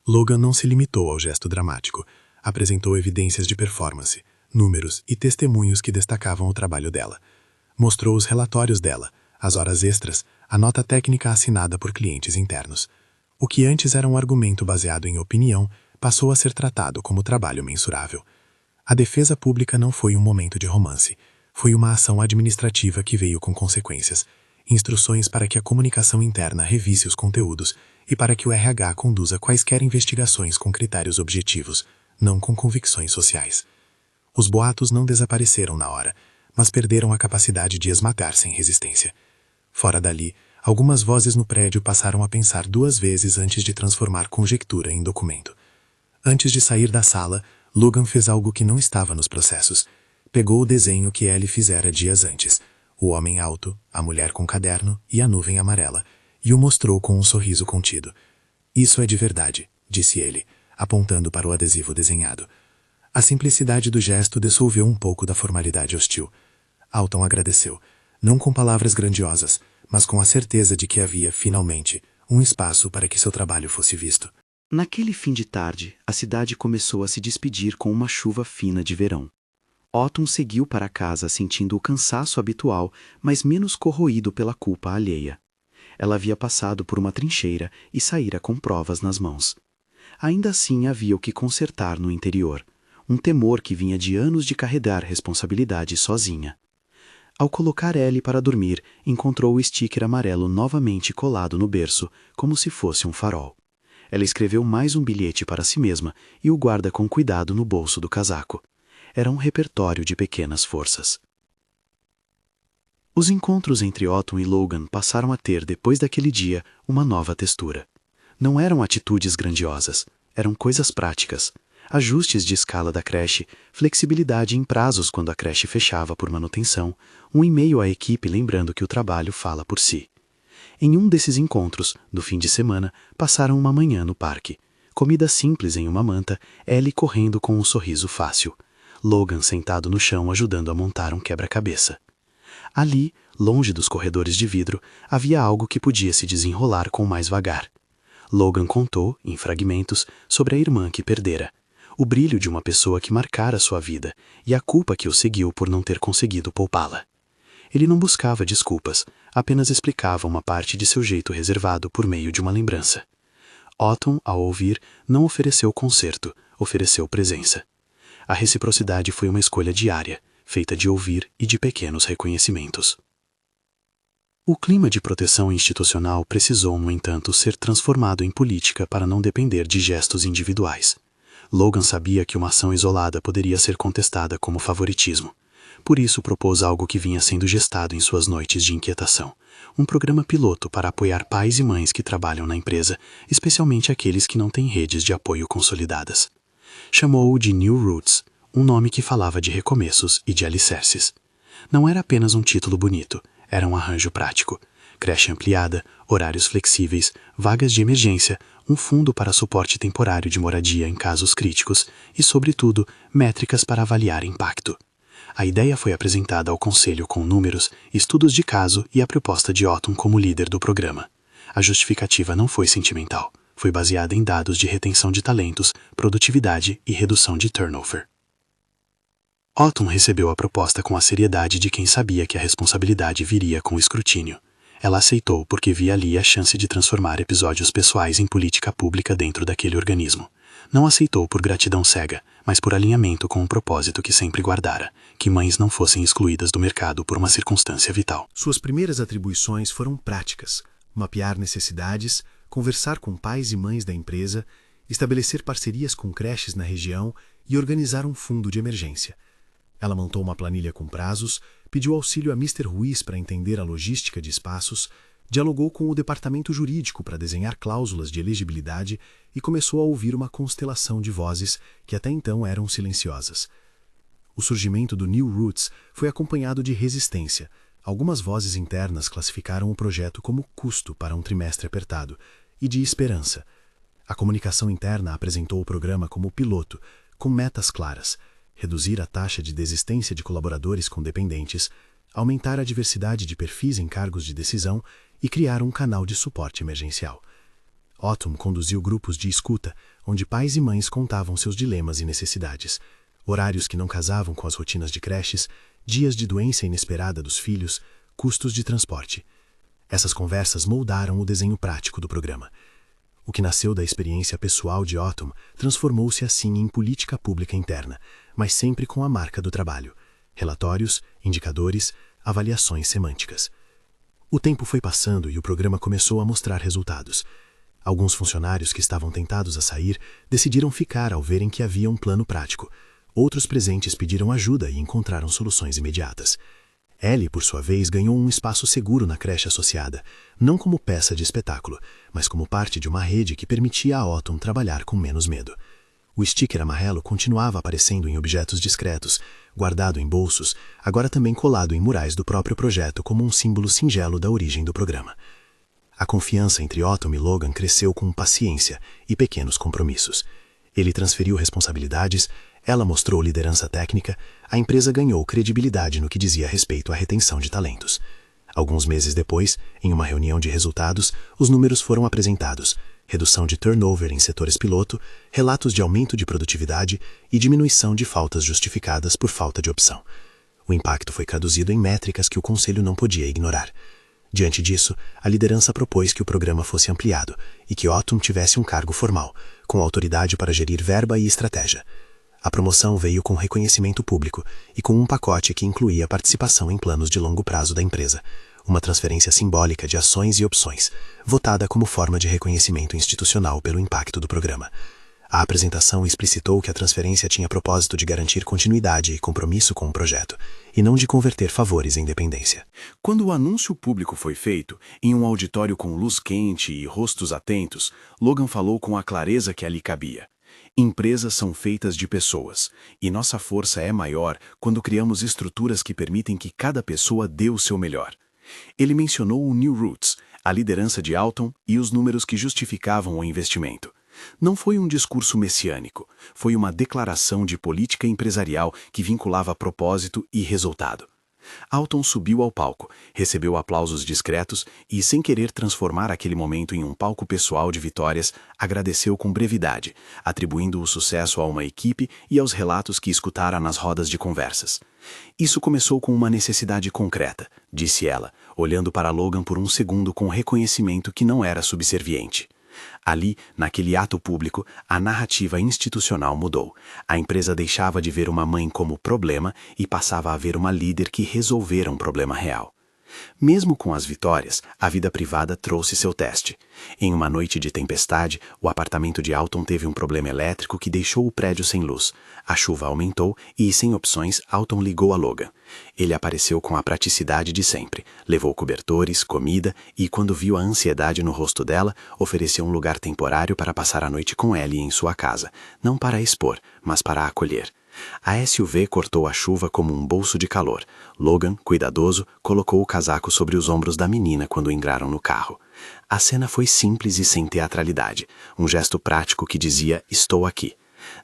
Logan não se limitou ao gesto dramático. Apresentou evidências de performance, números e testemunhos que destacavam o trabalho dela. Mostrou os relatórios dela, as horas extras, a nota técnica assinada por clientes internos. O que antes era um argumento baseado em opinião, passou a ser tratado como trabalho mensurável. A defesa pública não foi um momento de romance. Foi uma ação administrativa que veio com consequências. Instruções para que a comunicação interna revise os conteúdos e para que o RH conduza quaisquer investigações com critérios objetivos, não com convicções sociais. Os boatos não desapareceram na hora, mas perderam a capacidade de esmagar sem resistência. Fora dali, algumas vozes no prédio passaram a pensar duas vezes antes de transformar conjectura em documento. Antes de sair da sala, Logan fez algo que não estava nos processos. Pegou o desenho que Ellie fizera dias antes, o homem alto, a mulher com caderno e a nuvem amarela, e o mostrou com um sorriso contido. "Isso é de verdade", disse ele, apontando para o adesivo desenhado. A simplicidade do gesto dissolveu um pouco da formalidade hostil. Alton agradeceu, não com palavras grandiosas, mas com a certeza de que havia, finalmente, um espaço para que seu trabalho fosse visto. Naquele fim de tarde, a cidade começou a se despedir com uma chuva fina de verão. Otton seguiu para casa sentindo o cansaço habitual, mas menos corroído pela culpa alheia. Ela havia passado por uma trincheira e saíra com provas nas mãos. Ainda assim havia o que consertar no interior, um temor que vinha de anos de carregar responsabilidade sozinha. Ao colocar Ellie para dormir, encontrou o sticker amarelo novamente colado no berço, como se fosse um farol. Ela escreveu mais um bilhete para si mesma e o guarda com cuidado no bolso do casaco. Era um repertório de pequenas forças. Os encontros entre Otton e Logan passaram a ter, depois daquele dia, uma nova textura. Não eram atitudes grandiosas, eram coisas práticas. Ajustes de escala da creche, flexibilidade em prazos quando a creche fechava por manutenção, um e-mail à equipe lembrando que o trabalho fala por si. Em um desses encontros, do fim de semana, passaram uma manhã no parque. Comida simples em uma manta, Ellie correndo com um sorriso fácil. Logan sentado no chão ajudando a montar um quebra-cabeça. Ali, longe dos corredores de vidro, havia algo que podia se desenrolar com mais vagar. Logan contou, em fragmentos, sobre a irmã que perdera. o brilho de uma pessoa que marcara sua vida e a culpa que o seguiu por não ter conseguido poupá-la. Ele não buscava desculpas, apenas explicava uma parte de seu jeito reservado por meio de uma lembrança. Otton, ao ouvir, não ofereceu conserto, ofereceu presença. A reciprocidade foi uma escolha diária, feita de ouvir e de pequenos reconhecimentos. O clima de proteção institucional precisou, no entanto, ser transformado em política para não depender de gestos individuais. Logan sabia que uma ação isolada poderia ser contestada como favoritismo. Por isso propôs algo que vinha sendo gestado em suas noites de inquietação. Um programa piloto para apoiar pais e mães que trabalham na empresa, especialmente aqueles que não têm redes de apoio consolidadas. Chamou-o de New Roots, um nome que falava de recomeços e de alicerces. Não era apenas um título bonito, era um arranjo prático. Creche ampliada, horários flexíveis, vagas de emergência, um fundo para suporte temporário de moradia em casos críticos e, sobretudo, métricas para avaliar impacto. A ideia foi apresentada ao conselho com números, estudos de caso e a proposta de Otton como líder do programa. A justificativa não foi sentimental, foi baseada em dados de retenção de talentos, produtividade e redução de turnover. Otton recebeu a proposta com a seriedade de quem sabia que a responsabilidade viria com escrutínio. Ela aceitou porque via ali a chance de transformar episódios pessoais em política pública dentro daquele organismo. Não aceitou por gratidão cega, mas por alinhamento com um propósito que sempre guardara, que mães não fossem excluídas do mercado por uma circunstância vital. Suas primeiras atribuições foram práticas: mapear necessidades, conversar com pais e mães da empresa, estabelecer parcerias com creches na região e organizar um fundo de emergência. Ela montou uma planilha com prazos, pediu auxílio a Mr. Ruiz para entender a logística de espaços, dialogou com o departamento jurídico para desenhar cláusulas de elegibilidade e começou a ouvir uma constelação de vozes que até então eram silenciosas. O surgimento do New Roots foi acompanhado de resistência. Algumas vozes internas classificaram o projeto como custo para um trimestre apertado e de esperança. A comunicação interna apresentou o programa como piloto, com metas claras: reduzir a taxa de desistência de colaboradores com dependentes, aumentar a diversidade de perfis em cargos de decisão e criar um canal de suporte emergencial. Otton conduziu grupos de escuta, onde pais e mães contavam seus dilemas e necessidades, horários que não casavam com as rotinas de creches, dias de doença inesperada dos filhos, custos de transporte. Essas conversas moldaram o desenho prático do programa. O que nasceu da experiência pessoal de Otton transformou-se assim em política pública interna, mas sempre com a marca do trabalho: relatórios, indicadores, avaliações semânticas. O tempo foi passando e o programa começou a mostrar resultados. Alguns funcionários que estavam tentados a sair decidiram ficar ao verem que havia um plano prático. Outros presentes pediram ajuda e encontraram soluções imediatas. Ellie, por sua vez, ganhou um espaço seguro na creche associada, não como peça de espetáculo, mas como parte de uma rede que permitia a Otton trabalhar com menos medo. O sticker amarelo continuava aparecendo em objetos discretos, guardado em bolsos, agora também colado em murais do próprio projeto como um símbolo singelo da origem do programa. A confiança entre Otton e Logan cresceu com paciência e pequenos compromissos. Ele transferiu responsabilidades, ela mostrou liderança técnica, a empresa ganhou credibilidade no que dizia respeito à retenção de talentos. Alguns meses depois, em uma reunião de resultados, os números foram apresentados: redução de turnover em setores piloto, relatos de aumento de produtividade e diminuição de faltas justificadas por falta de opção. O impacto foi traduzido em métricas que o conselho não podia ignorar. Diante disso, a liderança propôs que o programa fosse ampliado e que Otton tivesse um cargo formal, com autoridade para gerir verba e estratégia. A promoção veio com reconhecimento público e com um pacote que incluía participação em planos de longo prazo da empresa, uma transferência simbólica de ações e opções, votada como forma de reconhecimento institucional pelo impacto do programa. A apresentação explicitou que a transferência tinha propósito de garantir continuidade e compromisso com o projeto, e não de converter favores em dependência. Quando o anúncio público foi feito, em um auditório com luz quente e rostos atentos, Logan falou com a clareza que ali cabia. Empresas são feitas de pessoas, e nossa força é maior quando criamos estruturas que permitem que cada pessoa dê o seu melhor. Ele mencionou o New Roots, a liderança de Otton e os números que justificavam o investimento. Não foi um discurso messiânico, foi uma declaração de política empresarial que vinculava propósito e resultado. Alton subiu ao palco, recebeu aplausos discretos e, sem querer transformar aquele momento em um palco pessoal de vitórias, agradeceu com brevidade, atribuindo o sucesso a uma equipe e aos relatos que escutara nas rodas de conversas. Isso começou com uma necessidade concreta, disse ela, olhando para Logan por um segundo com reconhecimento que não era subserviente. Ali, naquele ato público, a narrativa institucional mudou. A empresa deixava de ver uma mãe como problema e passava a ver uma líder que resolvera um problema real. Mesmo com as vitórias, a vida privada trouxe seu teste. Em uma noite de tempestade, o apartamento de Alton teve um problema elétrico que deixou o prédio sem luz. A chuva aumentou e, sem opções, Alton ligou a Logan. Ele apareceu com a praticidade de sempre, levou cobertores, comida e, quando viu a ansiedade no rosto dela, ofereceu um lugar temporário para passar a noite com Ellie em sua casa, não para expor, mas para acolher. A SUV cortou a chuva como um bolso de calor. Logan, cuidadoso, colocou o casaco sobre os ombros da menina quando entraram no carro. A cena foi simples e sem teatralidade, um gesto prático que dizia, estou aqui.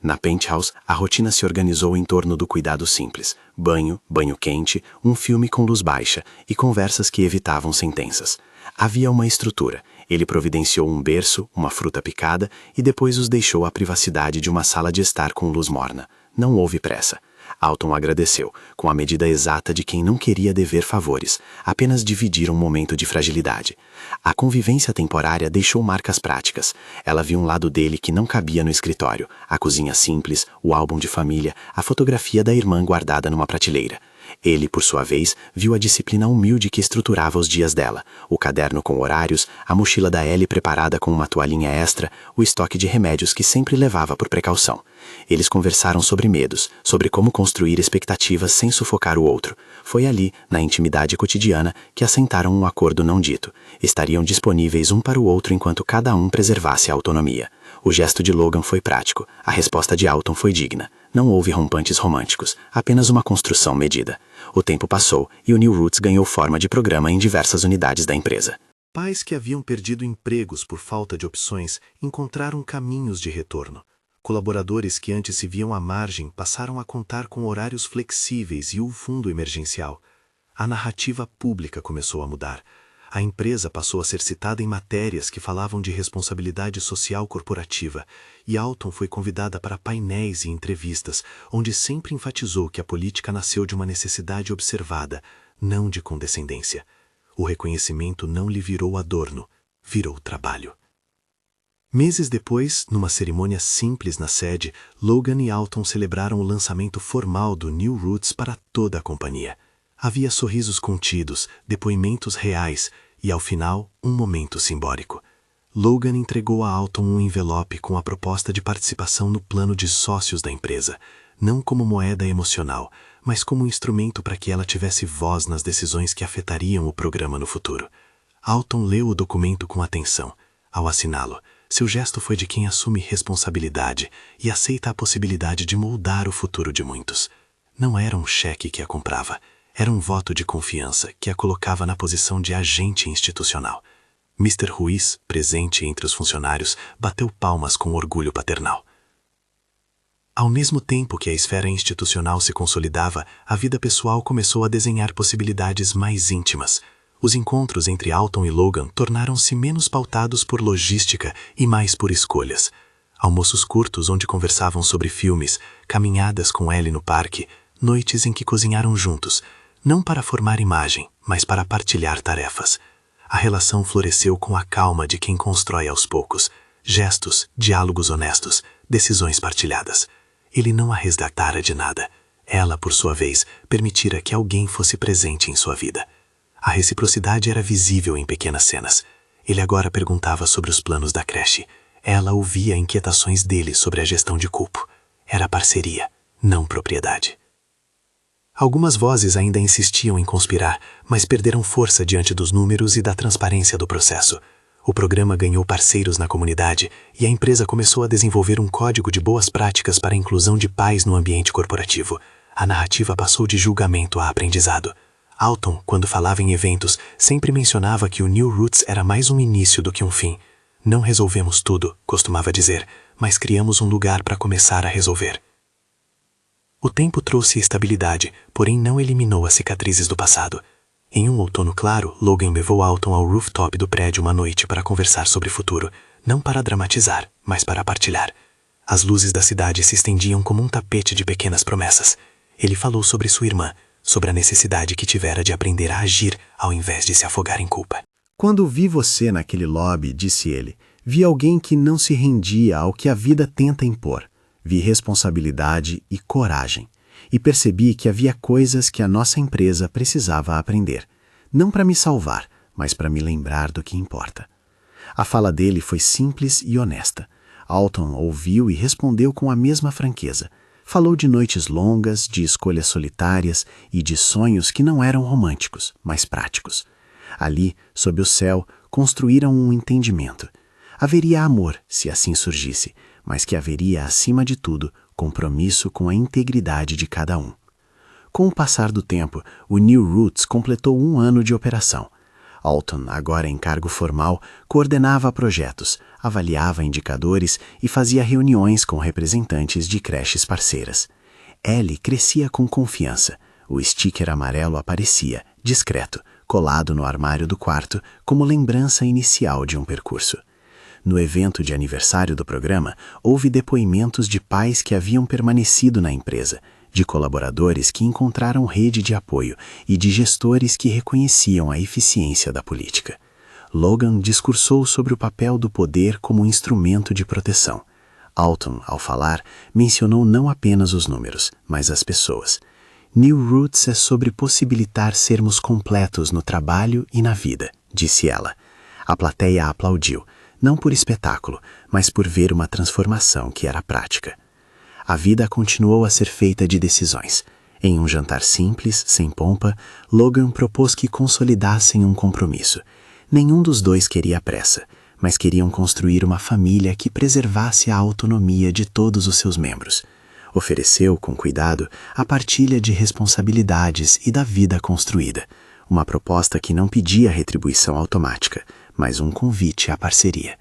Na penthouse, a rotina se organizou em torno do cuidado simples. Banho quente, um filme com luz baixa e conversas que evitavam sentenças. Havia uma estrutura. Ele providenciou um berço, uma fruta picada e depois os deixou à privacidade de uma sala de estar com luz morna. Não houve pressa. Alton agradeceu, com a medida exata de quem não queria dever favores, apenas dividir um momento de fragilidade. A convivência temporária deixou marcas práticas. Ela viu um lado dele que não cabia no escritório, a cozinha simples, o álbum de família, a fotografia da irmã guardada numa prateleira. Ele, por sua vez, viu a disciplina humilde que estruturava os dias dela, o caderno com horários, a mochila da Ellie preparada com uma toalhinha extra, o estoque de remédios que sempre levava por precaução. Eles conversaram sobre medos, sobre como construir expectativas sem sufocar o outro. Foi ali, na intimidade cotidiana, que assentaram um acordo não dito. Estariam disponíveis um para o outro enquanto cada um preservasse a autonomia. O gesto de Logan foi prático, a resposta de Alton foi digna. Não houve rompantes românticos, apenas uma construção medida. O tempo passou e o New Roots ganhou forma de programa em diversas unidades da empresa. Pais que haviam perdido empregos por falta de opções encontraram caminhos de retorno. Colaboradores que antes se viam à margem passaram a contar com horários flexíveis e o fundo emergencial. A narrativa pública começou a mudar. A empresa passou a ser citada em matérias que falavam de responsabilidade social corporativa, e Alton foi convidada para painéis e entrevistas, onde sempre enfatizou que a política nasceu de uma necessidade observada, não de condescendência. O reconhecimento não lhe virou adorno, virou trabalho. Meses depois, numa cerimônia simples na sede, Logan e Alton celebraram o lançamento formal do New Roots para toda a companhia. Havia sorrisos contidos, depoimentos reais e, ao final, um momento simbólico. Logan entregou a Alton um envelope com a proposta de participação no plano de sócios da empresa, não como moeda emocional, mas como instrumento para que ela tivesse voz nas decisões que afetariam o programa no futuro. Alton leu o documento com atenção. Ao assiná-lo, seu gesto foi de quem assume responsabilidade e aceita a possibilidade de moldar o futuro de muitos. Não era um cheque que a comprava. Era um voto de confiança que a colocava na posição de agente institucional. Mr. Ruiz, presente entre os funcionários, bateu palmas com orgulho paternal. Ao mesmo tempo que a esfera institucional se consolidava, a vida pessoal começou a desenhar possibilidades mais íntimas. Os encontros entre Alton e Logan tornaram-se menos pautados por logística e mais por escolhas. Almoços curtos onde conversavam sobre filmes, caminhadas com Ellie no parque, noites em que cozinharam juntos, não para formar imagem, mas para partilhar tarefas. A relação floresceu com a calma de quem constrói aos poucos, gestos, diálogos honestos, decisões partilhadas. Ele não a resgatara de nada. Ela, por sua vez, permitira que alguém fosse presente em sua vida. A reciprocidade era visível em pequenas cenas. Ele agora perguntava sobre os planos da creche. Ela ouvia inquietações dele sobre a gestão de cupo. Era parceria, não propriedade. Algumas vozes ainda insistiam em conspirar, mas perderam força diante dos números e da transparência do processo. O programa ganhou parceiros na comunidade e a empresa começou a desenvolver um código de boas práticas para a inclusão de pais no ambiente corporativo. A narrativa passou de julgamento a aprendizado. Alton, quando falava em eventos, sempre mencionava que o New Roots era mais um início do que um fim. Não resolvemos tudo, costumava dizer, mas criamos um lugar para começar a resolver. O tempo trouxe estabilidade, porém não eliminou as cicatrizes do passado. Em um outono claro, Logan levou Alton ao rooftop do prédio uma noite para conversar sobre o futuro, não para dramatizar, mas para partilhar. As luzes da cidade se estendiam como um tapete de pequenas promessas. Ele falou sobre sua irmã, sobre a necessidade que tivera de aprender a agir ao invés de se afogar em culpa. Quando vi você naquele lobby, disse ele, vi alguém que não se rendia ao que a vida tenta impor. Vi responsabilidade e coragem. E percebi que havia coisas que a nossa empresa precisava aprender. Não para me salvar, mas para me lembrar do que importa. A fala dele foi simples e honesta. Alton ouviu e respondeu com a mesma franqueza. Falou de noites longas, de escolhas solitárias e de sonhos que não eram românticos, mas práticos. Ali, sob o céu, construíram um entendimento. Haveria amor, se assim surgisse, mas que haveria, acima de tudo, compromisso com a integridade de cada um. Com o passar do tempo, o New Roots completou 1 ano de operação. Alton, agora em cargo formal, coordenava projetos, avaliava indicadores e fazia reuniões com representantes de creches parceiras. Ellie crescia com confiança. O sticker amarelo aparecia, discreto, colado no armário do quarto, como lembrança inicial de um percurso. No evento de aniversário do programa, houve depoimentos de pais que haviam permanecido na empresa, de colaboradores que encontraram rede de apoio e de gestores que reconheciam a eficiência da política. Logan discursou sobre o papel do poder como instrumento de proteção. Alton, ao falar, mencionou não apenas os números, mas as pessoas. New Roots é sobre possibilitar sermos completos no trabalho e na vida, disse ela. A plateia aplaudiu, não por espetáculo, mas por ver uma transformação que era prática. A vida continuou a ser feita de decisões. Em um jantar simples, sem pompa, Logan propôs que consolidassem um compromisso. Nenhum dos dois queria pressa, mas queriam construir uma família que preservasse a autonomia de todos os seus membros. Ofereceu, com cuidado, a partilha de responsabilidades e da vida construída, uma proposta que não pedia retribuição automática, mas um convite à parceria.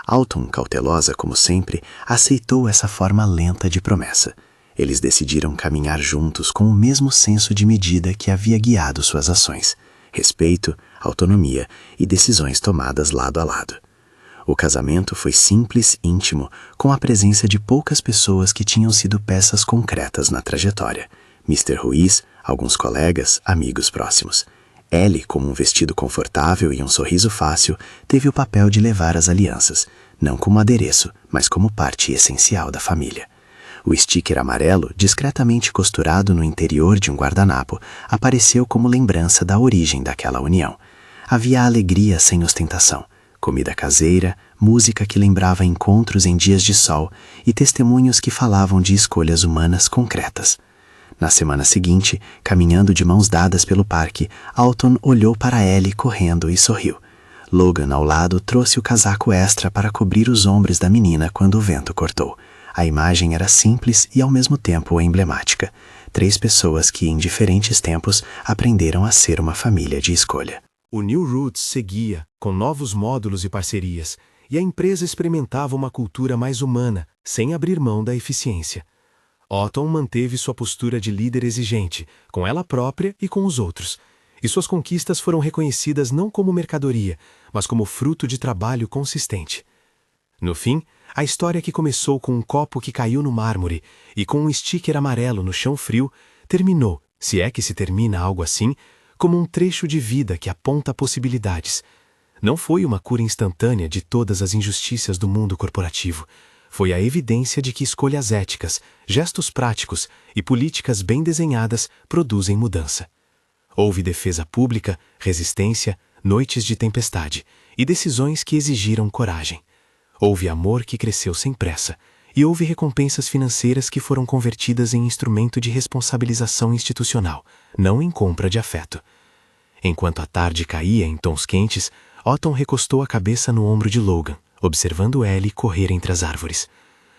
Alton, cautelosa como sempre, aceitou essa forma lenta de promessa. Eles decidiram caminhar juntos com o mesmo senso de medida que havia guiado suas ações: respeito, autonomia e decisões tomadas lado a lado. O casamento foi simples, íntimo, com a presença de poucas pessoas que tinham sido peças concretas na trajetória. Mr. Ruiz, alguns colegas, amigos próximos. Ellie, com um vestido confortável e um sorriso fácil, teve o papel de levar as alianças, não como adereço, mas como parte essencial da família. O sticker amarelo, discretamente costurado no interior de um guardanapo, apareceu como lembrança da origem daquela união. Havia alegria sem ostentação, comida caseira, música que lembrava encontros em dias de sol e testemunhos que falavam de escolhas humanas concretas. Na semana seguinte, caminhando de mãos dadas pelo parque, Alton olhou para Ellie correndo e sorriu. Logan, ao lado, trouxe o casaco extra para cobrir os ombros da menina quando o vento cortou. A imagem era simples e, ao mesmo tempo, emblemática. 3 pessoas que, em diferentes tempos, aprenderam a ser uma família de escolha. O New Roots seguia, com novos módulos e parcerias, e a empresa experimentava uma cultura mais humana, sem abrir mão da eficiência. Alton manteve sua postura de líder exigente, com ela própria e com os outros, e suas conquistas foram reconhecidas não como mercadoria, mas como fruto de trabalho consistente. No fim, a história que começou com um copo que caiu no mármore e com um sticker amarelo no chão frio, terminou, se é que se termina algo assim, como um trecho de vida que aponta possibilidades. Não foi uma cura instantânea de todas as injustiças do mundo corporativo. Foi a evidência de que escolhas éticas, gestos práticos e políticas bem desenhadas produzem mudança. Houve defesa pública, resistência, noites de tempestade e decisões que exigiram coragem. Houve amor que cresceu sem pressa e houve recompensas financeiras que foram convertidas em instrumento de responsabilização institucional, não em compra de afeto. Enquanto a tarde caía em tons quentes, Alton recostou a cabeça no ombro de Logan, observando Ellie correr entre as árvores.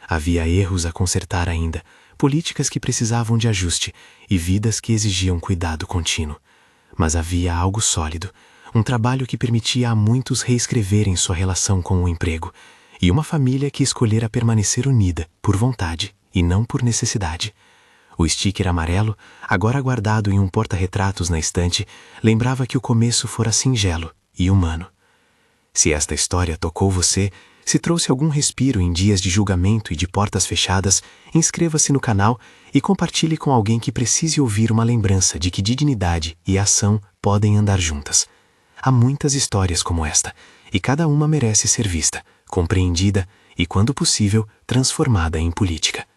Havia erros a consertar ainda, políticas que precisavam de ajuste e vidas que exigiam cuidado contínuo. Mas havia algo sólido, um trabalho que permitia a muitos reescreverem sua relação com o emprego, e uma família que escolhera permanecer unida por vontade e não por necessidade. O sticker amarelo, agora guardado em um porta-retratos na estante, lembrava que o começo fora singelo e humano. Se esta história tocou você, se trouxe algum respiro em dias de julgamento e de portas fechadas, inscreva-se no canal e compartilhe com alguém que precise ouvir uma lembrança de que dignidade e ação podem andar juntas. Há muitas histórias como esta, e cada uma merece ser vista, compreendida e, quando possível, transformada em política.